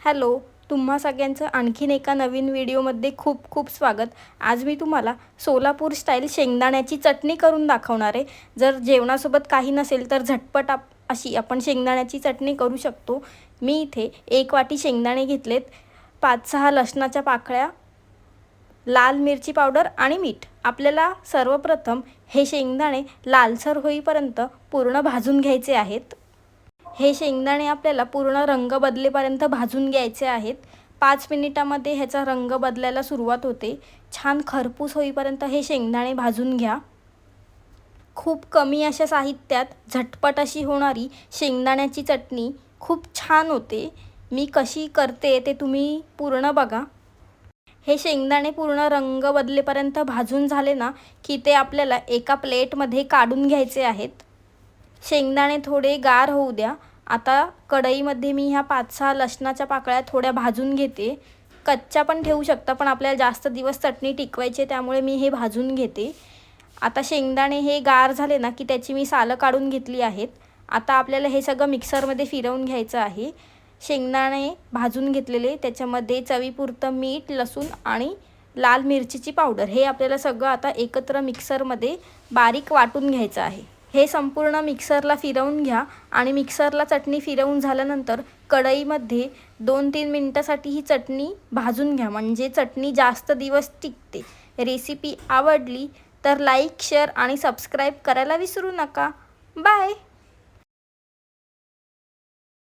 Hello, तुम्हा सगळ्यांचं आणखीन एका नवीन व्हिडिओमध्ये खूप खूप स्वागत। आज मी तुम्हाला सोलापूर स्टाईल शेंगदाण्याची चटणी करून दाखवणार आहे। जर जेवणासोबत काही नसेल तर झटपट अशी आपण शेंगदाण्याची चटणी करू शकतो। मी इथे 1 वाटी शेंगदाणे घेतलेत, 5-6 लसणाच्या पाकळ्या, लाल मिरची पावडर आणि मीठ। आपल्याला सर्वप्रथम हे शेंगदाणे लालसर होईपर्यंत पूर्ण भाजून घ्यायचे आहेत। हे शेंगदाणे आपल्याला पूर्ण रंग बदलेपर्यंत भाजून घ्यायचे आहेत। 5 मिनिटांमध्ये ह्याचा रंग बदलायला सुरुवात होते। छान खरपूस होईपर्यंत हे शेंगदाणे भाजून घ्या। खूप कमी अशा साहित्यात झटपट अशी होणारी शेंगदाण्याची चटणी खूप छान होते। मी कशी करते ते तुम्ही पूर्ण बघा। हे शेंगदाणे पूर्ण रंग बदलेपर्यंत भाजून झाले ना की ते आपल्याला एका प्लेटमध्ये काढून घ्यायचे आहेत। शेंगदाणे थोडे गार होऊ द्या। आता कढईमध्ये मी ह्या 5-6 लसणाच्या पाकळ्या थोड्या भाजून घेते। कच्च्या पण ठेवू शकता, पण आपल्याला जास्त दिवस चटणी टिकवायची त्यामुळे मी हे भाजून घेते। आता शेंगदाणे हे गार झाले ना की त्याची मी सालं काढून घेतली आहेत। आता आपल्याला हे सगळं मिक्सरमध्ये फिरवून घ्यायचं आहे। शेंगदाणे भाजून घेतलेले, त्याच्यामध्ये चवीपुरतं मीठ, लसूण आणि लाल मिरचीची पावडर हे आपल्याला सगळं आता एकत्र मिक्सरमध्ये बारीक वाटून घ्यायचं आहे। हे संपूर्ण मिक्सरला फिरवून घ्या आणि मिक्सरला चटणी फिरवून झाल्यानंतर कढईमध्ये 2-3 मिनिटांसाठी ही चटणी भाजून घ्या, म्हणजे चटणी जास्त दिवस टिकते। रेसिपी आवडली तर लाईक, शेअर आणि सबस्क्राईब करायला विसरू नका। बाय।